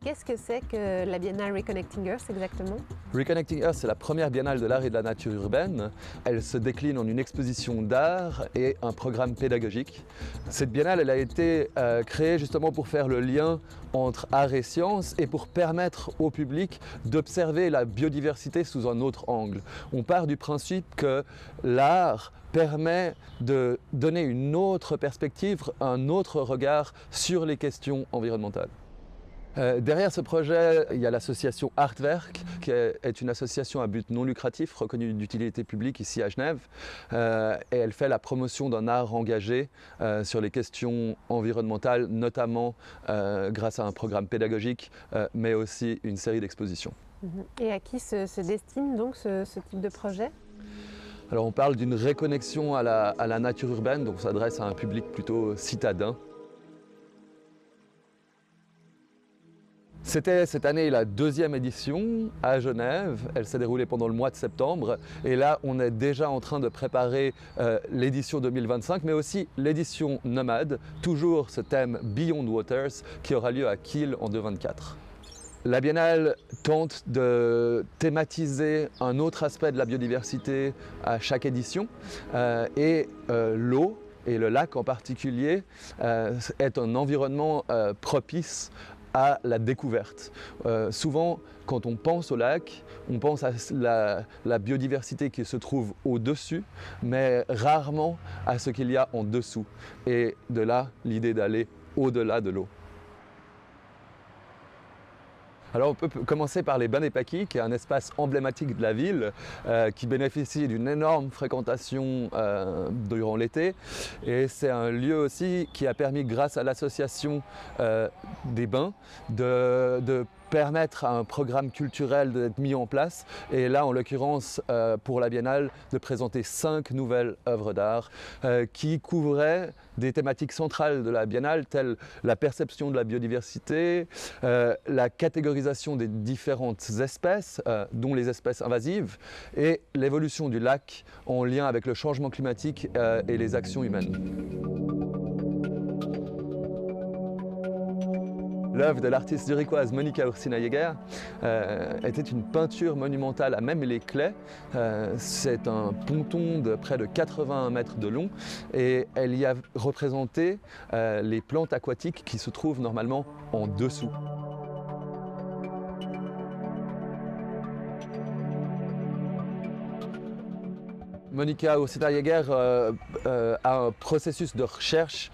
Qu'est-ce que c'est que la biennale Reconnecting Earth exactement? Reconnecting Earth, c'est la première biennale de l'art et de la nature urbaine. Elle se décline en une exposition d'art et un programme pédagogique. Cette biennale, elle a été créée justement pour faire le lien entre art et science et pour permettre au public d'observer la biodiversité sous un autre angle. On part du principe que l'art permet de donner une autre perspective, un autre regard sur les questions environnementales. Derrière ce projet, il y a l'association Artwerk, qui est une association à but non lucratif reconnue d'utilité publique ici à Genève. Et elle fait la promotion d'un art engagé sur les questions environnementales, notamment grâce à un programme pédagogique, mais aussi une série d'expositions. Et à qui se destine donc ce type de projet? Alors on parle d'une réconnexion à la nature urbaine, donc on s'adresse à un public plutôt citadin. C'était cette année la deuxième édition à Genève, elle s'est déroulée pendant le mois de septembre et là on est déjà en train de préparer l'édition 2025 mais aussi l'édition Nomade, toujours ce thème Beyond Waters qui aura lieu à Kiel en 2024. La Biennale tente de thématiser un autre aspect de la biodiversité à chaque édition et l'eau et le lac en particulier est un environnement propice à la découverte. Souvent, quand on pense au lac, on pense à la biodiversité qui se trouve au-dessus, mais rarement à ce qu'il y a en dessous. Et de là, l'idée d'aller au-delà de l'eau. Alors on peut commencer par les Bains des Paquis, qui est un espace emblématique de la ville, qui bénéficie d'une énorme fréquentation durant l'été. Et c'est un lieu aussi qui a permis, grâce à l'association des bains, de permettre à un programme culturel d'être mis en place. Et là, en l'occurrence, pour la Biennale, de présenter 5 nouvelles œuvres d'art qui couvraient des thématiques centrales de la Biennale, telles la perception de la biodiversité, la catégorisation des différentes espèces, dont les espèces invasives, et l'évolution du lac en lien avec le changement climatique et les actions humaines. L'œuvre de l'artiste zurichoise Monika Ursina-Jäger était une peinture monumentale à Memmele-Clay. C'est un ponton de près de 80 mètres de long et elle y a représenté les plantes aquatiques qui se trouvent normalement en dessous. Monika Ursina-Jäger a un processus de recherche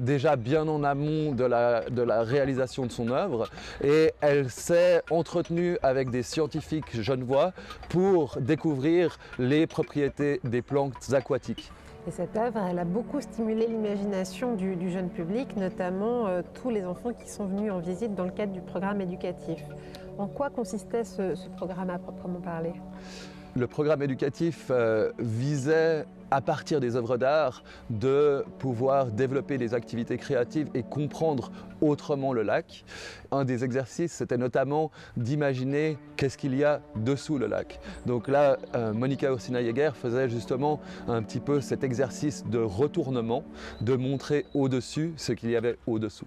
déjà bien en amont de la réalisation de son œuvre et elle s'est entretenue avec des scientifiques genevois pour découvrir les propriétés des plantes aquatiques. Et cette œuvre, elle a beaucoup stimulé l'imagination du jeune public, notamment tous les enfants qui sont venus en visite dans le cadre du programme éducatif. En quoi consistait ce programme à proprement parler ? Le programme éducatif visait, à partir des œuvres d'art, de pouvoir développer des activités créatives et comprendre autrement le lac. Un des exercices, c'était notamment d'imaginer qu'est-ce qu'il y a dessous le lac. Donc là, Monika Ursina-Jäger faisait justement un petit peu cet exercice de retournement, de montrer au-dessus ce qu'il y avait au-dessous.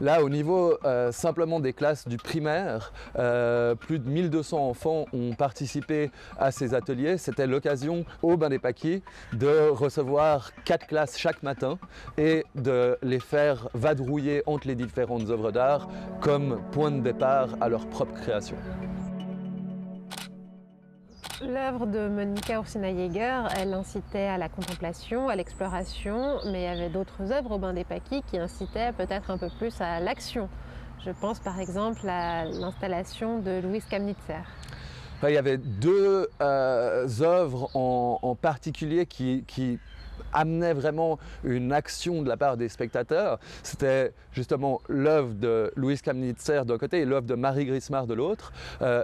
Là, au niveau simplement des classes du primaire, plus de 1200 enfants ont participé à ces ateliers. C'était l'occasion aux Bains des Paquis de recevoir 4 classes chaque matin et de les faire vadrouiller entre les différentes œuvres d'art comme point de départ à leur propre création. L'œuvre de Monika Ursina-Jäger, elle incitait à la contemplation, à l'exploration, mais il y avait d'autres œuvres au Bains des Paquis qui incitaient peut-être un peu plus à l'action. Je pense par exemple à l'installation de Louise Kamnitzer. Il y avait 2 œuvres en particulier qui amenait vraiment une action de la part des spectateurs. C'était justement l'œuvre de Louise Kamnitzer d'un côté et l'œuvre de Marie Grismar de l'autre.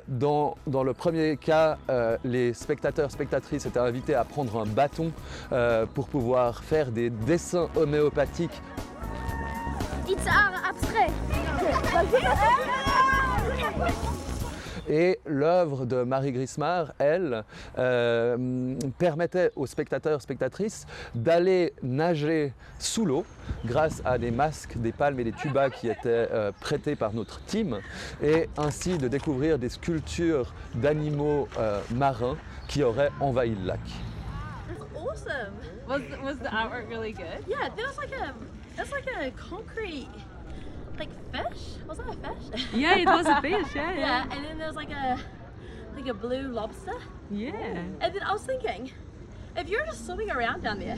Dans le premier cas, les spectateurs-spectatrices étaient invités à prendre un bâton pour pouvoir faire des dessins homéopathiques. Iets abstrait. Et l'œuvre de Marie Grismar, elle, permettait aux spectateurs, spectatrices d'aller nager sous l'eau grâce à des masques, des palmes et des tubas qui étaient prêtés par notre team, et ainsi de découvrir des sculptures d'animaux marins qui auraient envahi le lac. Awesome. Was the artwork really good? Yeah, there was like a concrete like fish. Was that a fish? Yeah, it was a fish. Yeah, Yeah, and then there was like a blue lobster. yeah. And then I was thinking, if you're just swimming around down there,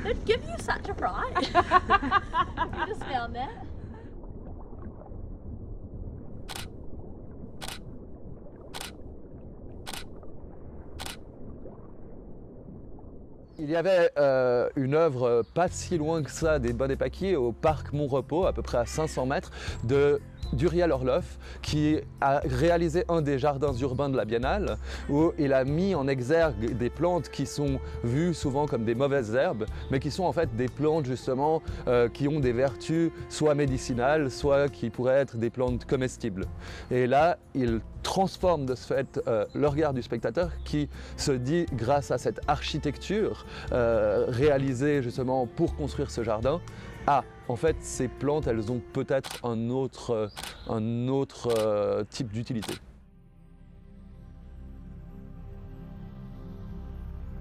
it'd give you such a fright. You just found that. Il y avait une œuvre pas si loin que ça des Bonnet-Paquis au parc Montrepos, à peu près à 500 mètres, d'Uriel Orloff, qui a réalisé un des jardins urbains de la Biennale, où il a mis en exergue des plantes qui sont vues souvent comme des mauvaises herbes, mais qui sont en fait des plantes justement qui ont des vertus soit médicinales, soit qui pourraient être des plantes comestibles. Et là, il transforme de ce fait le regard du spectateur qui se dit, grâce à cette architecture réalisée justement pour construire ce jardin, ah, en fait, ces plantes, elles ont peut-être un autre type d'utilité.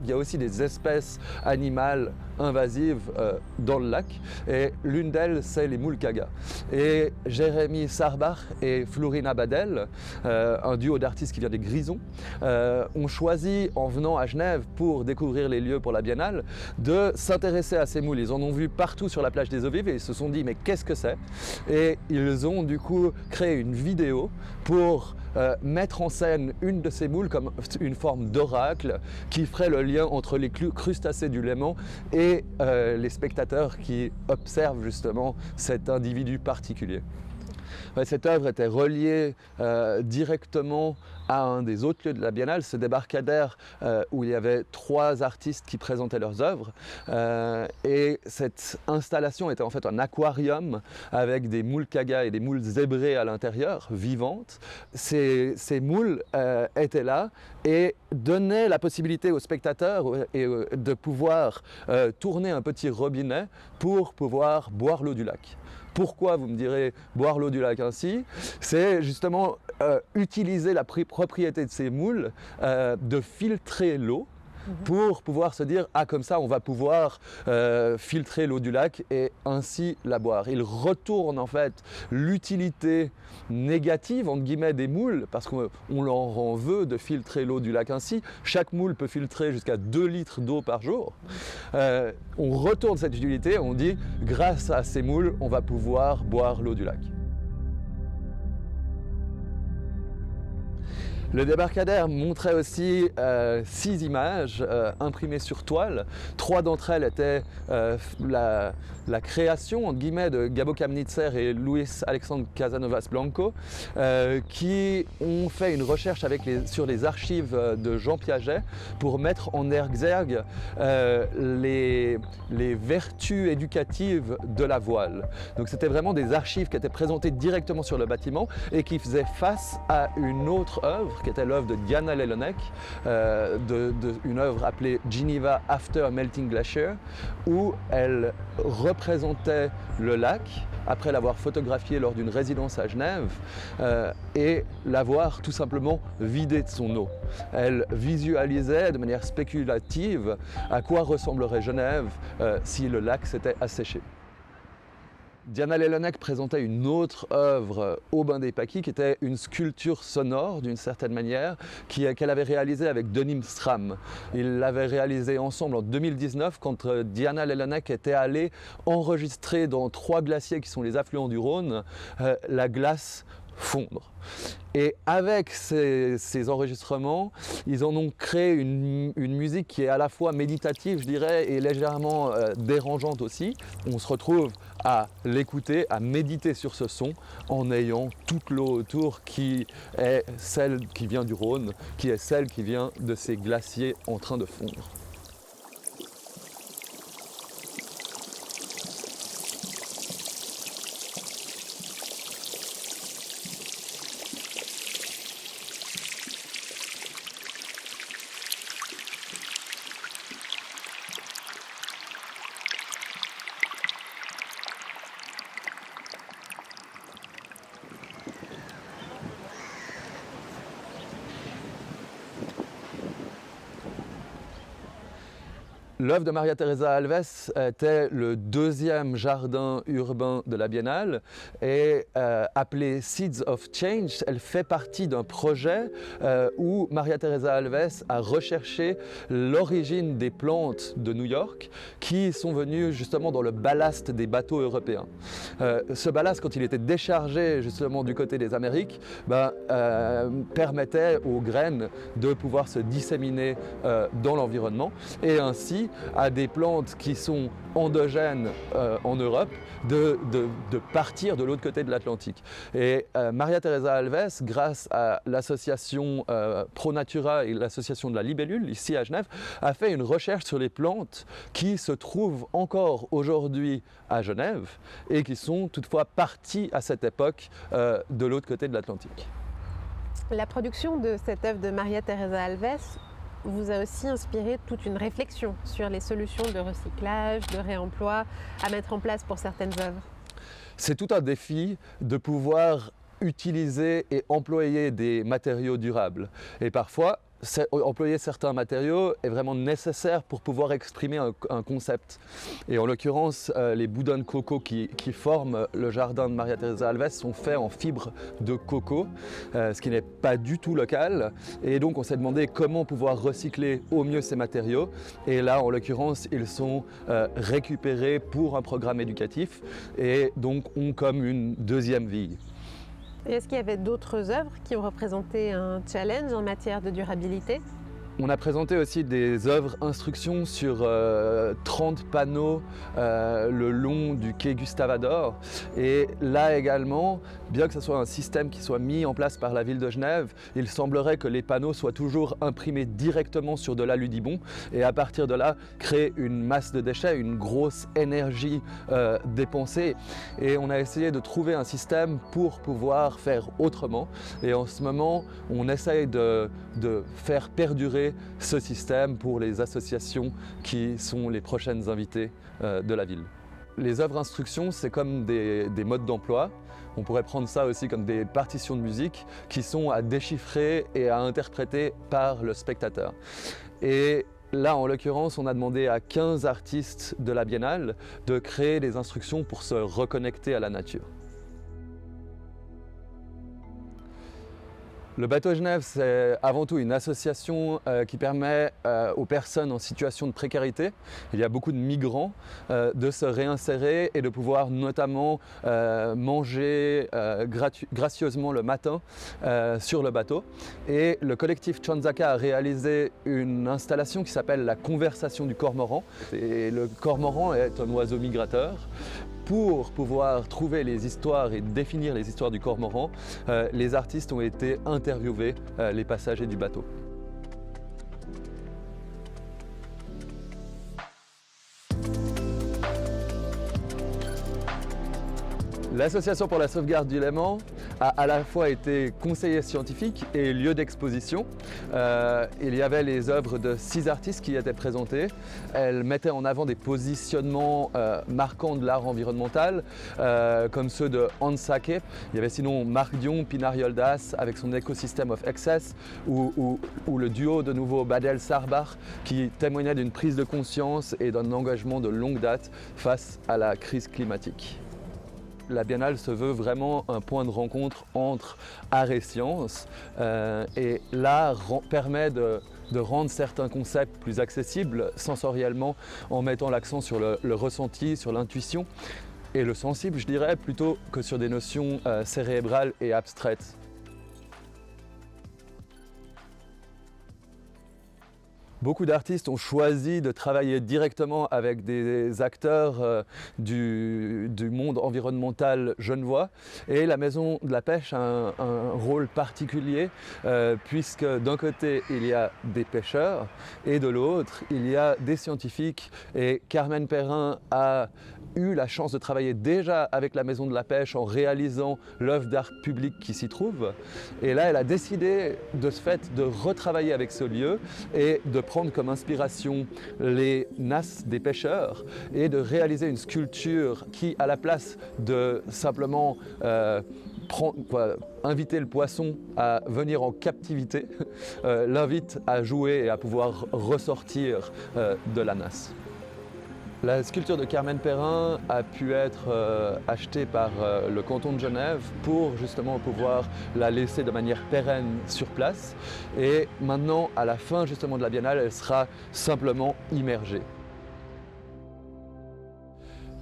Il y a aussi des espèces animales invasives dans le lac, et l'une d'elles, c'est les moules kaga. Et Jérémy Sarbach et Florina Badel, un duo d'artistes qui vient des Grisons, ont choisi, en venant à Genève pour découvrir les lieux pour la Biennale, de s'intéresser à ces moules. Ils en ont vu partout sur la plage des Eaux Vives et ils se sont dit, mais qu'est-ce que c'est? Et ils ont du coup créé une vidéo pour mettre en scène une de ces moules comme une forme d'oracle qui ferait le lien entre les crustacés du Léman et les spectateurs qui observent justement cet individu particulier. Ouais, cette œuvre était reliée directement à un des autres lieux de la Biennale, ce débarcadère où il y avait 3 artistes qui présentaient leurs œuvres. Et cette installation était en fait un aquarium avec des moules kaga et des moules zébrées à l'intérieur, vivantes. Ces moules étaient là et donnaient la possibilité aux spectateurs de pouvoir tourner un petit robinet pour pouvoir boire l'eau du lac. Pourquoi, vous me direz, boire l'eau du lac ainsi? C'est justement utiliser la propriété de ces moules de filtrer l'eau pour pouvoir se dire, ah, comme ça on va pouvoir filtrer l'eau du lac et ainsi la boire. Il retourne en fait l'utilité négative entre guillemets des moules, parce qu'on leur en veut de filtrer l'eau du lac ainsi. Chaque moule peut filtrer jusqu'à 2 litres d'eau par jour. On retourne cette utilité, on dit, grâce à ces moules, on va pouvoir boire l'eau du lac. Le débarcadère montrait aussi 6 images imprimées sur toile. 3 d'entre elles étaient la création entre guillemets de Gabo Kamnitzer et Luis Alexandre Casanovas Blanco, qui ont fait une recherche sur les archives de Jean Piaget pour mettre en exergue les vertus éducatives de la voile. Donc c'était vraiment des archives qui étaient présentées directement sur le bâtiment et qui faisaient face à une autre œuvre qui était l'œuvre de Diana Lellounek, une œuvre appelée Geneva After Melting Glacier, où elle représentait le lac après l'avoir photographié lors d'une résidence à Genève et l'avoir tout simplement vidé de son eau. Elle visualisait de manière spéculative à quoi ressemblerait Genève si le lac s'était asséché. Diana Lellounek présentait une autre œuvre au Bain des Paquis qui était une sculpture sonore d'une certaine manière qu'elle avait réalisée avec Denim Stram. Ils l'avaient réalisée ensemble en 2019 quand Diana Lellounek était allée enregistrer dans 3 glaciers qui sont les affluents du Rhône la glace fondre. Et avec ces enregistrements, ils en ont créé une musique qui est à la fois méditative, je dirais, et légèrement dérangeante aussi. On se retrouve à l'écouter, à méditer sur ce son, en ayant toute l'eau autour qui est celle qui vient du Rhône, qui est celle qui vient de ces glaciers en train de fondre. L'œuvre de Maria Teresa Alves était le deuxième jardin urbain de la Biennale et appelée Seeds of Change. Elle fait partie d'un projet où Maria Teresa Alves a recherché l'origine des plantes de New York qui sont venues justement dans le ballast des bateaux européens. Ce ballast, quand il était déchargé justement du côté des Amériques, permettait aux graines de pouvoir se disséminer dans l'environnement et ainsi à des plantes qui sont endogènes en Europe de partir de l'autre côté de l'Atlantique. Et Maria Teresa Alves, grâce à l'association Pro Natura et l'association de la libellule, ici à Genève, a fait une recherche sur les plantes qui se trouvent encore aujourd'hui à Genève et qui sont toutefois parties à cette époque de l'autre côté de l'Atlantique. La production de cette œuvre de Maria Teresa Alves vous a aussi inspiré toute une réflexion sur les solutions de recyclage, de réemploi à mettre en place pour certaines œuvres. C'est tout un défi de pouvoir utiliser et employer des matériaux durables. Et parfois, employer certains matériaux est vraiment nécessaire pour pouvoir exprimer un concept. Et en l'occurrence, les boudins de coco qui forment le jardin de Maria Teresa Alves sont faits en fibre de coco, ce qui n'est pas du tout local. Et donc on s'est demandé comment pouvoir recycler au mieux ces matériaux. Et là, en l'occurrence, ils sont récupérés pour un programme éducatif et donc ont comme une deuxième vie. Et est-ce qu'il y avait d'autres œuvres qui ont représenté un challenge en matière de durabilité ? On a présenté aussi des œuvres instructions sur 30 panneaux le long du quai Gustave Ador. Et là également, bien que ce soit un système qui soit mis en place par la ville de Genève, il semblerait que les panneaux soient toujours imprimés directement sur de l'aludibon et à partir de là, créer une masse de déchets, une grosse énergie dépensée. Et on a essayé de trouver un système pour pouvoir faire autrement. Et en ce moment, on essaye de faire perdurer ce système pour les associations qui sont les prochaines invitées de la ville. Les œuvres instruction, c'est comme des modes d'emploi. On pourrait prendre ça aussi comme des partitions de musique qui sont à déchiffrer et à interpréter par le spectateur. Et là, en l'occurrence, on a demandé à 15 artistes de la Biennale de créer des instructions pour se reconnecter à la nature. Le Bateau Genève, c'est avant tout une association qui permet aux personnes en situation de précarité, il y a beaucoup de migrants, de se réinsérer et de pouvoir notamment manger gracieusement le matin sur le bateau. Et le collectif Chanzaka a réalisé une installation qui s'appelle la conversation du cormoran. Et le cormoran est un oiseau migrateur. Pour pouvoir trouver les histoires et définir les histoires du cormoran, les artistes ont été interviewés, les passagers du bateau. L'Association pour la sauvegarde du Léman a à la fois été conseiller scientifique et lieu d'exposition. Il y avait les œuvres de 6 artistes qui étaient présentées. Elles mettaient en avant des positionnements marquants de l'art environnemental, comme ceux de Hans Sake. Il y avait sinon Marc Dion, Pinar Yoldas avec son Ecosystem of Excess, ou le duo de nouveau Badel Sarbar qui témoignait d'une prise de conscience et d'un engagement de longue date face à la crise climatique. La Biennale se veut vraiment un point de rencontre entre art et science et l'art permet de rendre certains concepts plus accessibles sensoriellement en mettant l'accent sur le ressenti, sur l'intuition et le sensible, je dirais, plutôt que sur des notions cérébrales et abstraites. Beaucoup d'artistes ont choisi de travailler directement avec des acteurs du monde environnemental genevois et la Maison de la Pêche a un rôle particulier puisque d'un côté il y a des pêcheurs et de l'autre il y a des scientifiques et Carmen Perrin a eu la chance de travailler déjà avec la Maison de la Pêche en réalisant l'œuvre d'art public qui s'y trouve. Et là, elle a décidé de ce fait de retravailler avec ce lieu et de prendre comme inspiration les nasses des pêcheurs et de réaliser une sculpture qui, à la place de simplement inviter le poisson à venir en captivité, l'invite à jouer et à pouvoir ressortir de la nasse. La sculpture de Carmen Perrin a pu être achetée par le canton de Genève pour justement pouvoir la laisser de manière pérenne sur place. Et maintenant, à la fin justement de la biennale, elle sera simplement immergée.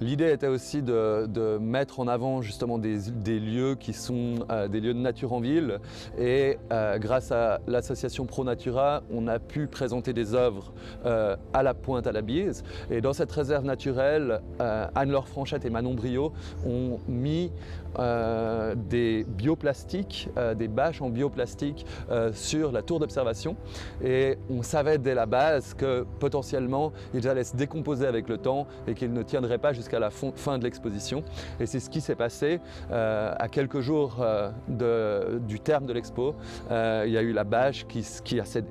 L'idée était aussi de mettre en avant justement des lieux qui sont des lieux de nature en ville et grâce à l'association Pro Natura, on a pu présenter des œuvres à la Pointe-à-la-Bise et dans cette réserve naturelle, Anne-Laure Franchette et Manon Brio ont mis des bioplastiques, des bâches en bioplastique sur la tour d'observation et on savait dès la base que potentiellement ils allaient se décomposer avec le temps et qu'ils ne tiendraient pas jusqu'à la fin de l'exposition. Et c'est ce qui s'est passé à quelques jours du terme de l'expo. Il y a eu la bâche qui a cédé.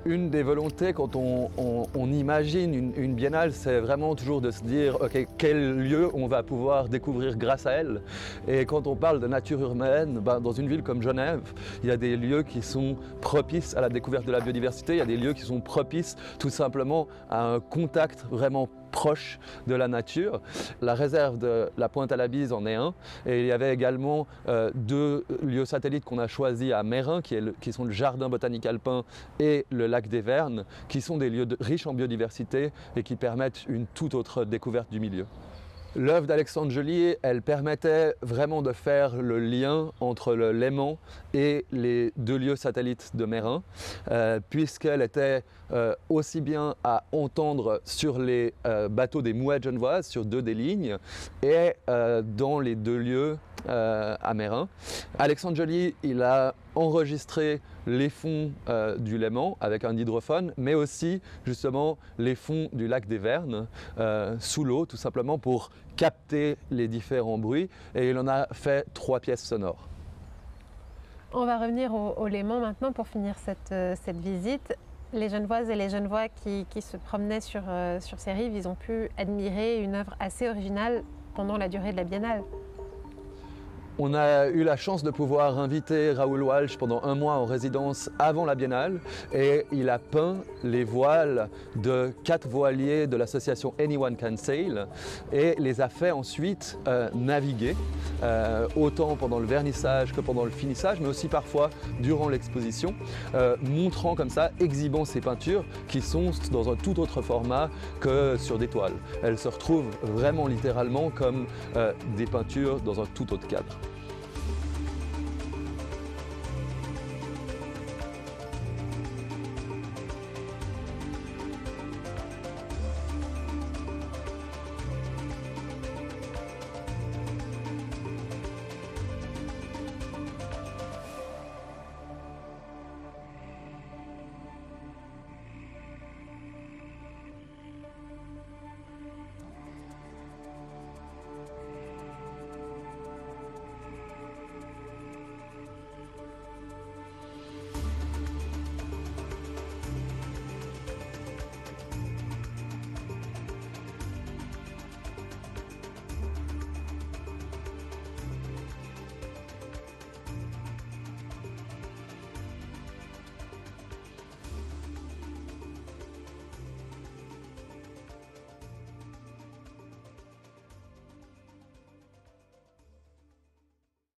Une des volontés quand on imagine une biennale, c'est vraiment toujours de se dire ok, quel lieu on va pouvoir découvrir grâce à elle. Et quand on parle de nature urbaine, dans une ville comme Genève, il y a des lieux qui sont propices à la découverte de la biodiversité, il y a des lieux qui sont propices tout simplement à un contact vraiment proche de la nature. La réserve de la Pointe-à-la-Bise en est un et il y avait également deux lieux satellites qu'on a choisis à Meyrin qui sont le jardin botanique alpin et le lac des Vernes qui sont des lieux riches en biodiversité et qui permettent une toute autre découverte du milieu. L'œuvre d'Alexandre Joly, elle permettait vraiment de faire le lien entre le Léman et les deux lieux satellites de Meyrin, puisqu'elle était aussi bien à entendre sur les bateaux des Mouettes genevoises, sur deux des lignes, et dans les deux lieux à Meyrin. Alexandre Joly, il a enregistré les fonds du Léman avec un hydrophone, mais aussi justement les fonds du lac des Vernes sous l'eau, tout simplement pour capter les différents bruits, et il en a fait 3 pièces sonores. On va revenir au Léman maintenant pour finir cette visite. Les Genevoises et les Genevois qui se promenaient sur ces rives, ils ont pu admirer une œuvre assez originale pendant la durée de la biennale. On a eu la chance de pouvoir inviter Raoul Walsh pendant 1 mois en résidence avant la biennale et il a peint les voiles de 4 voiliers de l'association Anyone Can Sail et les a fait ensuite naviguer autant pendant le vernissage que pendant le finissage, mais aussi parfois durant l'exposition, montrant comme ça, exhibant ces peintures qui sont dans un tout autre format que sur des toiles. Elles se retrouvent vraiment littéralement comme des peintures dans un tout autre cadre.